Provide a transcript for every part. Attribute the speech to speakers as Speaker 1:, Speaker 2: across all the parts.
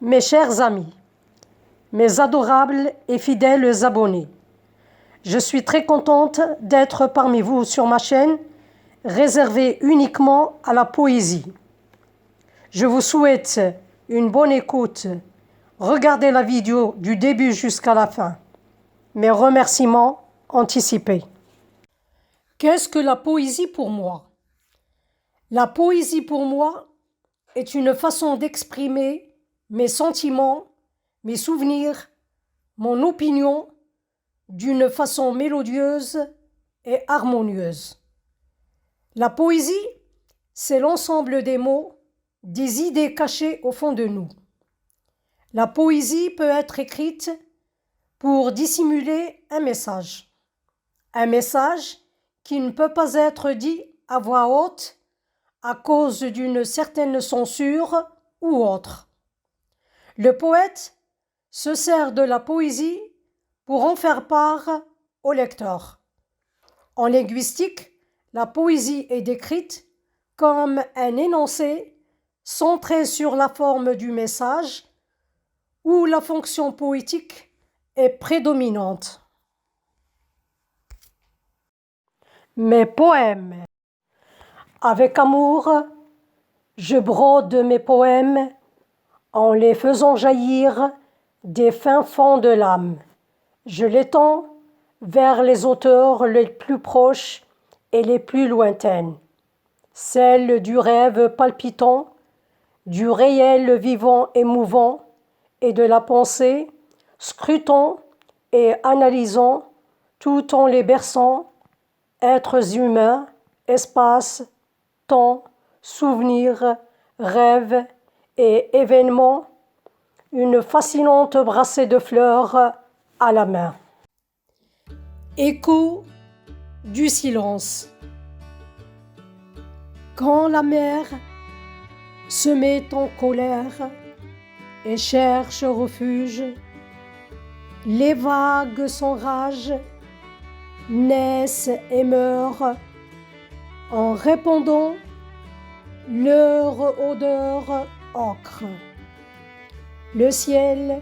Speaker 1: Mes chers amis, mes adorables et fidèles abonnés, je suis très contente d'être parmi vous sur ma chaîne réservée uniquement à la poésie. Je vous souhaite une bonne écoute. Regardez la vidéo du début jusqu'à la fin. Mes remerciements anticipés. Qu'est-ce que la poésie pour moi? La poésie pour moi est une façon d'exprimer mes sentiments, mes souvenirs, mon opinion d'une façon mélodieuse et harmonieuse. La poésie, c'est l'ensemble des mots, des idées cachées au fond de nous. La poésie peut être écrite pour dissimuler un message qui ne peut pas être dit à voix haute à cause d'une certaine censure ou autre. Le poète se sert de la poésie pour en faire part au lecteur. En linguistique, la poésie est décrite comme un énoncé centré sur la forme du message où la fonction poétique est prédominante. Mes poèmes. Avec amour, je brode mes poèmes en les faisant jaillir des fins fonds de l'âme. Je les tends vers les auteurs les plus proches et les plus lointaines, celles du rêve palpitant, du réel vivant et mouvant, et de la pensée, scrutant et analysant tout en les berçant, êtres humains, espace, temps, souvenirs, rêves et événements, une fascinante brassée de fleurs à la main. Écho du silence. Quand la mer se met en colère et cherche refuge, les vagues s'enragent, naissent et meurent en répandant leur odeur ocre. Le ciel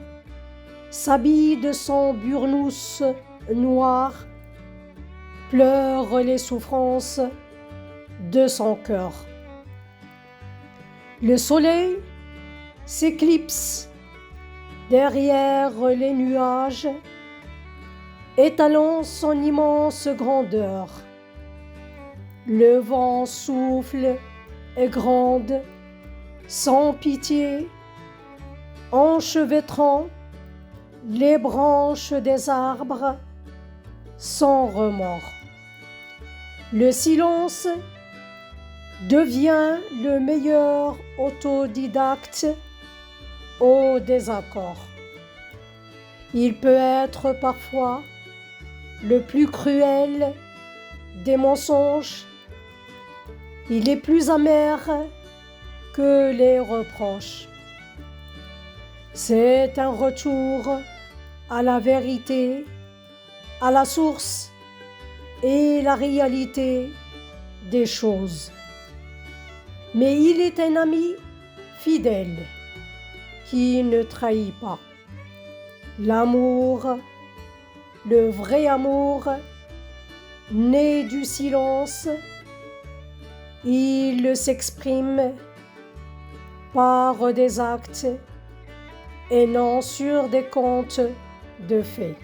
Speaker 1: s'habille de son burnous noir, pleure les souffrances de son cœur. Le soleil s'éclipse derrière les nuages, étalant son immense grandeur. Le vent souffle et gronde sans pitié, enchevêtrant les branches des arbres sans remords. Le silence devient le meilleur autodidacte au désaccord. Il peut être parfois le plus cruel des mensonges. Il est plus amer que les reproches. C'est un retour à la vérité, à la source et la réalité des choses. Mais il est un ami fidèle qui ne trahit pas. L'amour, le vrai amour, né du silence, il s'exprime par des actes et non sur des contes de fées.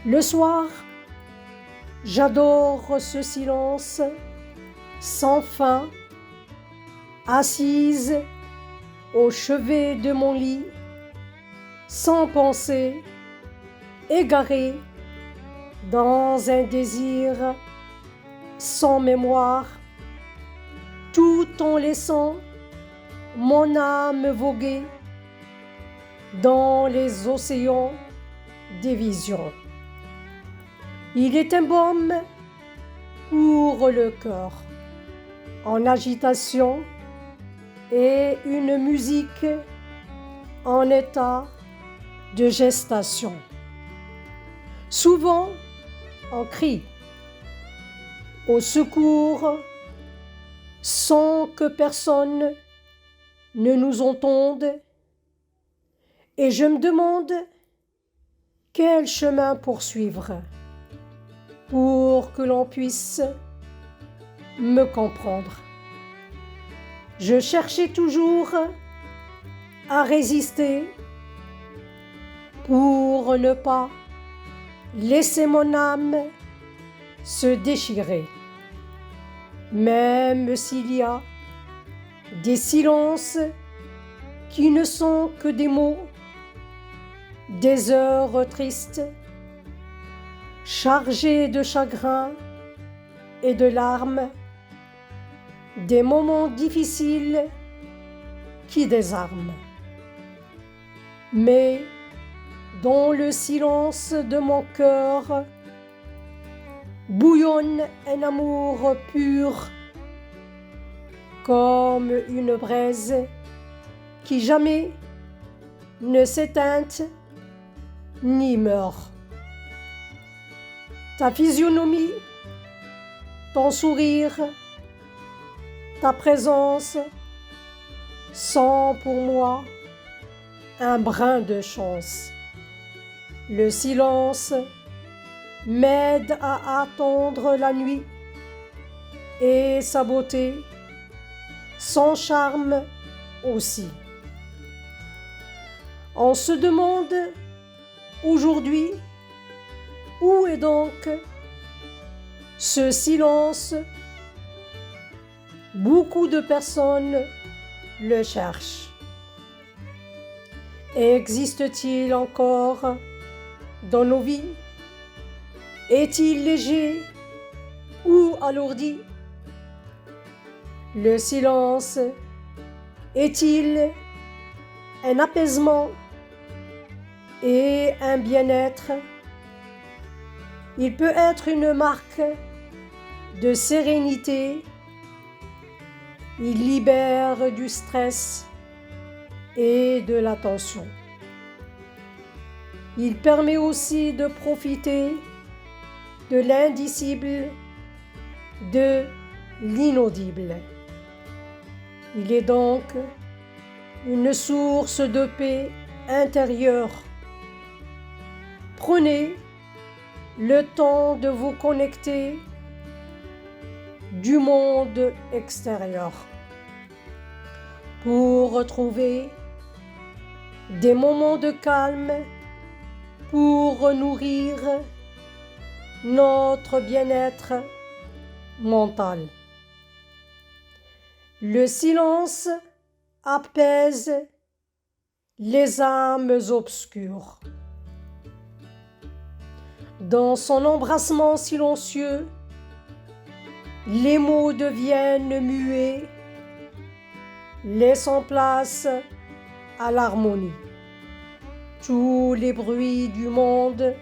Speaker 1: Le soir, j'adore ce silence sans fin, assise au chevet de mon lit, sans pensée, égarée dans un désir sans mémoire, tout en laissant mon âme voguer dans les océans des visions. Il est un baume pour le cœur en agitation et une musique en état de gestation. Souvent, on crie au secours sans que personne ne nous entende et je me demande quel chemin poursuivre pour que l'on puisse me comprendre. Je cherchais toujours à résister pour ne pas laisser mon âme se déchirer. Même s'il y a des silences qui ne sont que des mots, des heures tristes, chargées de chagrin et de larmes, des moments difficiles qui désarment. Mais dans le silence de mon cœur bouillonne un amour pur, comme une braise qui jamais ne s'éteint ni meurt. Ta physionomie, ton sourire, ta présence sont pour moi un brin de chance. Le silence m'aide à attendre la nuit et sa beauté, son charme aussi. On se demande aujourd'hui où est donc ce silence. Beaucoup de personnes le cherchent. Existe-t-il encore dans nos vies? Est-il léger ou alourdi? Le silence est-il un apaisement et un bien-être? Il peut être une marque de sérénité. Il libère du stress et de la tension. Il permet aussi de profiter de l'indicible, de l'inaudible. Il est donc une source de paix intérieure. Prenez le temps de vous connecter du monde extérieur pour retrouver des moments de calme, pour nourrir notre bien-être mental. Le silence apaise les âmes obscures. Dans son embrassement silencieux, les mots deviennent muets, laissant place à l'harmonie. Tous les bruits du monde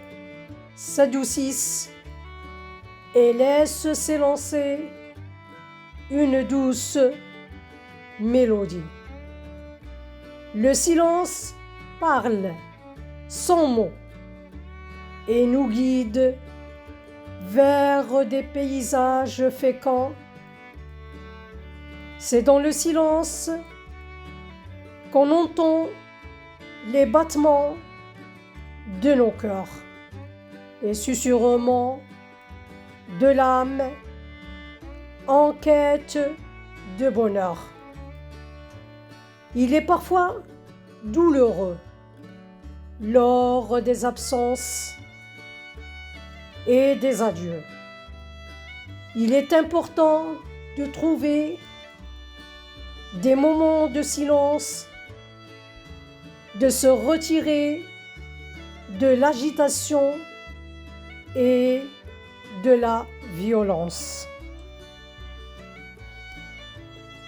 Speaker 1: s'adoucissent et laissent s'élancer une douce mélodie. Le silence parle sans mots et nous guide vers des paysages féconds. C'est dans le silence qu'on entend les battements de nos cœurs, les susurrements de l'âme en quête de bonheur. Il est parfois douloureux lors des absences et des adieux. Il est important de trouver des moments de silence, de se retirer de l'agitation et de la violence.